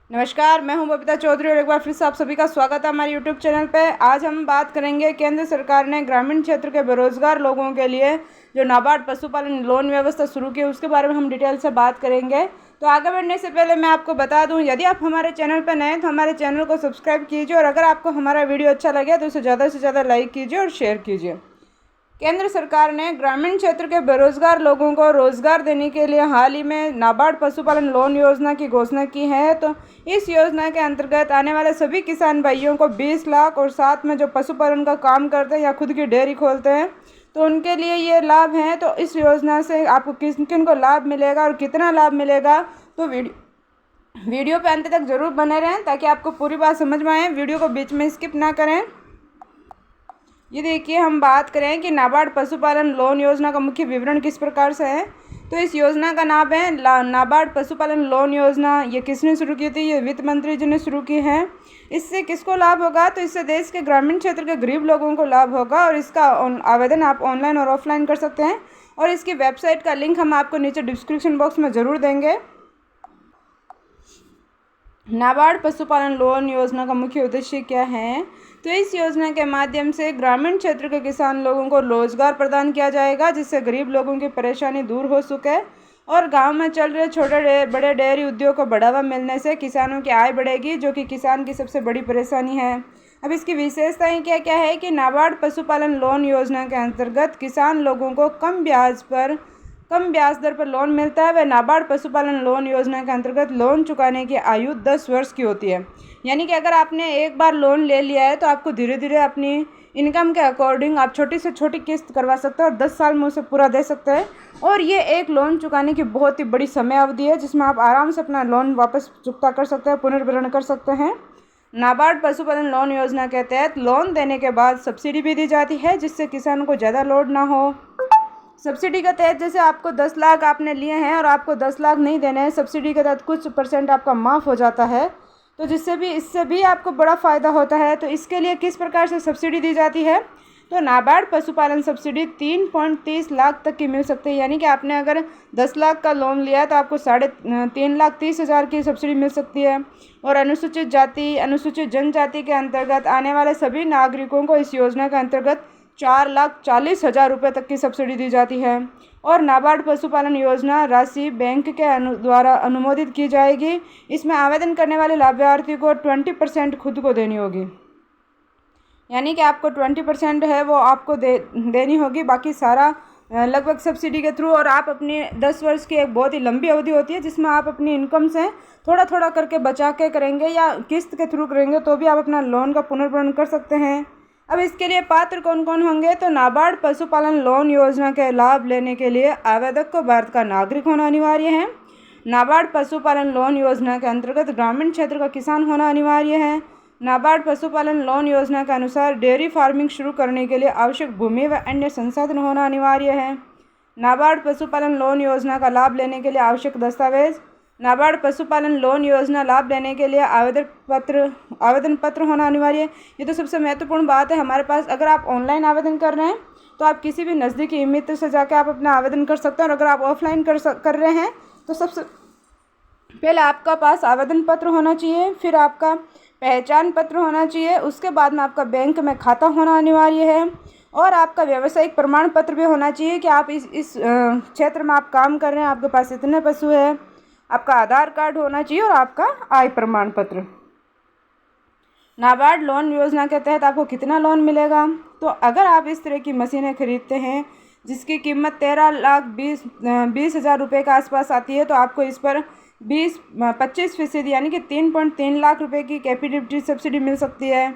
नमस्कार, मैं हूं बबीता चौधरी और एक बार फिर से आप सभी का स्वागत है हमारे यूट्यूब चैनल पे। आज हम बात करेंगे केंद्र सरकार ने ग्रामीण क्षेत्र के बेरोजगार लोगों के लिए जो नाबार्ड पशुपालन लोन व्यवस्था शुरू की है उसके बारे में हम डिटेल से बात करेंगे। तो आगे बढ़ने से पहले मैं आपको बता दूं, यदि आप हमारे चैनल पर नए हैं तो हमारे चैनल को सब्सक्राइब कीजिए और अगर आपको हमारा वीडियो अच्छा लगे तो उसे ज़्यादा से ज़्यादा लाइक कीजिए और शेयर कीजिए। केंद्र सरकार ने ग्रामीण क्षेत्र के बेरोजगार लोगों को रोजगार देने के लिए हाल ही में नाबार्ड पशुपालन लोन योजना की घोषणा की है। तो इस योजना के अंतर्गत आने वाले सभी किसान भाइयों को 20 लाख और साथ में जो पशुपालन का काम करते हैं या खुद की डेयरी खोलते हैं तो उनके लिए ये लाभ हैं। तो इस योजना से आपको किन किन को लाभ मिलेगा और कितना लाभ मिलेगा, तो वीडियो पे अंत तक जरूर बने रहें ताकि आपको पूरी बात समझ में आए। वीडियो को बीच में स्किप ना करें। ये देखिए, हम बात करें कि नाबार्ड पशुपालन लोन योजना का मुख्य विवरण किस प्रकार से है। तो इस योजना का नाम है नाबार्ड पशुपालन लोन योजना। ये किसने शुरू की थी? ये वित्त मंत्री जी ने शुरू की है। इससे किसको लाभ होगा? तो इससे देश के ग्रामीण क्षेत्र के गरीब लोगों को लाभ होगा और इसका आवेदन आप ऑनलाइन और ऑफलाइन कर सकते हैं और इसकी वेबसाइट का लिंक हम आपको नीचे डिस्क्रिप्शन बॉक्स में ज़रूर देंगे। नाबार्ड पशुपालन लोन योजना का मुख्य उद्देश्य क्या है? तो इस योजना के माध्यम से ग्रामीण क्षेत्र के किसान लोगों को रोजगार प्रदान किया जाएगा जिससे गरीब लोगों की परेशानी दूर हो सके और गांव में चल रहे छोटे बड़े डेयरी उद्योग को बढ़ावा मिलने से किसानों की आय बढ़ेगी, जो कि किसान की सबसे बड़ी परेशानी है। अब इसकी विशेषताएं क्या क्या है कि नाबार्ड पशुपालन लोन योजना के अंतर्गत किसान लोगों को कम ब्याज दर पर लोन मिलता है। वह नाबार्ड पशुपालन लोन योजना के अंतर्गत लोन चुकाने की आयु 10 वर्ष की होती है। यानी कि अगर आपने एक बार लोन ले लिया है तो आपको धीरे धीरे अपनी इनकम के अकॉर्डिंग आप छोटी से छोटी किस्त करवा सकते हो और 10 साल में उसे पूरा दे सकते हैं। और ये एक लोन चुकाने की बहुत ही बड़ी समय अवधि है जिसमें आप आराम से अपना लोन वापस चुकता कर सकते हैं, पुनर्भरण कर सकते हैं। नाबार्ड पशुपालन लोन योजना के तहत लोन देने के बाद सब्सिडी भी दी जाती है जिससे किसानों को ज़्यादा लोड ना हो। सब्सिडी के तहत जैसे आपको 10 लाख आपने लिए हैं और आपको 10 लाख नहीं देने हैं, सब्सिडी के तहत कुछ % आपका माफ़ हो जाता है, तो इससे भी आपको बड़ा फ़ायदा होता है। तो इसके लिए किस प्रकार से सब्सिडी दी जाती है? तो नाबार्ड पशुपालन सब्सिडी 3.30 लाख तक की मिल सकती है। यानी कि आपने अगर 10 लाख का लोन लिया है तो आपको 3,30,000 की सब्सिडी मिल सकती है। और अनुसूचित जाति अनुसूचित जनजाति के अंतर्गत आने वाले सभी नागरिकों को इस योजना के अंतर्गत 4,40,000 रुपये तक की सब्सिडी दी जाती है। और नाबार्ड पशुपालन योजना राशि बैंक के द्वारा अनुमोदित की जाएगी। इसमें आवेदन करने वाले लाभार्थी को 20% खुद को देनी होगी। यानी कि आपको 20% है वो आपको देनी होगी, बाकी सारा लगभग सब्सिडी के थ्रू। और आप अपनी 10 वर्ष की एक बहुत ही लंबी अवधि होती है जिसमें आप अपनी इनकम से थोड़ा थोड़ा करके बचा के करेंगे या किस्त के थ्रू करेंगे तो भी आप अपना लोन का पुनर्भरण कर सकते हैं। अब इसके लिए पात्र कौन कौन होंगे? तो नाबार्ड पशुपालन लोन योजना के लाभ लेने के लिए आवेदक को भारत का नागरिक होना अनिवार्य है। नाबार्ड पशुपालन लोन योजना के अंतर्गत ग्रामीण क्षेत्र का किसान होना अनिवार्य है। नाबार्ड पशुपालन लोन योजना के अनुसार डेयरी फार्मिंग शुरू करने के लिए आवश्यक भूमि व अन्य संसाधन होना अनिवार्य है। नाबार्ड पशुपालन लोन योजना का लाभ लेने के लिए आवश्यक दस्तावेज। नाबार्ड पशुपालन लोन योजना लाभ लेने के लिए आवेदन पत्र होना अनिवार्य है। ये तो सबसे महत्वपूर्ण बात है हमारे पास। अगर आप ऑनलाइन आवेदन कर रहे हैं तो आप किसी भी नज़दीकी मित्र से जाकर आप अपना आवेदन कर सकते हैं और अगर आप ऑफलाइन कर रहे हैं तो सबसे पहले आपका पास आवेदन पत्र होना चाहिए, फिर आपका पहचान पत्र होना चाहिए, उसके बाद में आपका बैंक में खाता होना अनिवार्य है और आपका व्यावसायिक प्रमाण पत्र भी होना चाहिए कि आप इस क्षेत्र में आप काम कर रहे हैं, आपके पास इतने पशु है। आपका आधार कार्ड होना चाहिए और आपका आय प्रमाण पत्र। नाबार्ड लोन योजना के तहत आपको कितना लोन मिलेगा? तो अगर आप इस तरह की मशीनें खरीदते हैं जिसकी कीमत 13,20,000 रुपये के आसपास आती है तो आपको इस पर 25% यानी कि 3.3 लाख रुपए की कैपिटल सब्सिडी मिल सकती है।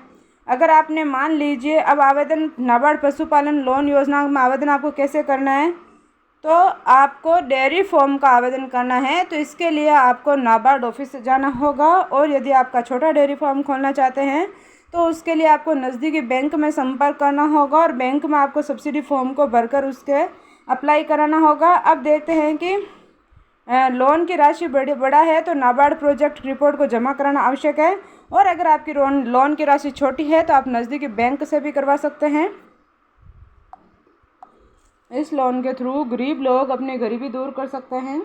अगर आपने मान लीजिए अब आवेदन नाबार्ड पशुपालन लोन योजना में आवेदन आपको कैसे करना है? तो आपको डेयरी फॉर्म का आवेदन करना है तो इसके लिए आपको नाबार्ड ऑफिस से जाना होगा और यदि आपका छोटा डेयरी फार्म खोलना चाहते हैं तो उसके लिए आपको नज़दीकी बैंक में संपर्क करना होगा और बैंक में आपको सब्सिडी फॉर्म को भरकर उसके अप्लाई कराना होगा। अब देखते हैं कि लोन की राशि बड़ा है तो नाबार्ड प्रोजेक्ट रिपोर्ट को जमा कराना आवश्यक है और अगर आपकी लोन की राशि छोटी है तो आप नज़दीकी बैंक से भी करवा सकते हैं। इस लोन के थ्रू गरीब लोग अपनी गरीबी दूर कर सकते हैं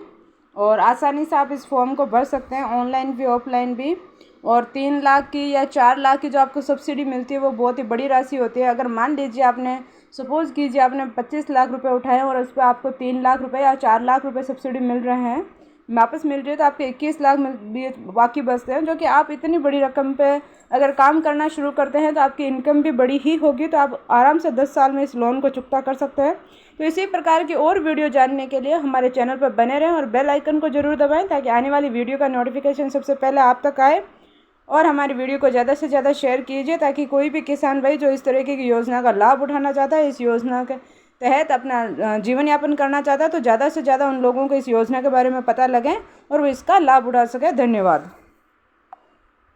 और आसानी से आप इस फॉर्म को भर सकते हैं, ऑनलाइन भी ऑफलाइन भी। और 3 लाख की या 4 लाख की जो आपको सब्सिडी मिलती है वो बहुत ही बड़ी राशि होती है। अगर मान लीजिए आपने सपोज़ कीजिए आपने 25 लाख रुपए उठाए और उस पर आपको 3 लाख रुपए या 4 लाख रुपए सब्सिडी मिल रहे हैं, वापस मिल रही है, तो आपके 21 लाख बाकी बचते हैं, जो कि आप इतनी बड़ी रकम पे अगर काम करना शुरू करते हैं तो आपकी इनकम भी बड़ी ही होगी। तो आप आराम से 10 साल में इस लोन को चुकता कर सकते हैं। तो इसी प्रकार की और वीडियो जानने के लिए हमारे चैनल पर बने रहें और बेल आइकन को ज़रूर दबाएं, ताकि आने वाली वीडियो का नोटिफिकेशन सबसे पहले आप तक आए। और हमारी वीडियो को ज़्यादा से ज़्यादा शेयर कीजिए, ताकि कोई भी किसान भाई जो इस तरीके की योजना का लाभ उठाना चाहता है, इस योजना के तहत अपना जीवन यापन करना चाहता है, तो ज़्यादा से ज़्यादा उन लोगों को इस योजना के बारे में पता लगे और वो इसका लाभ उठा सके। धन्यवाद।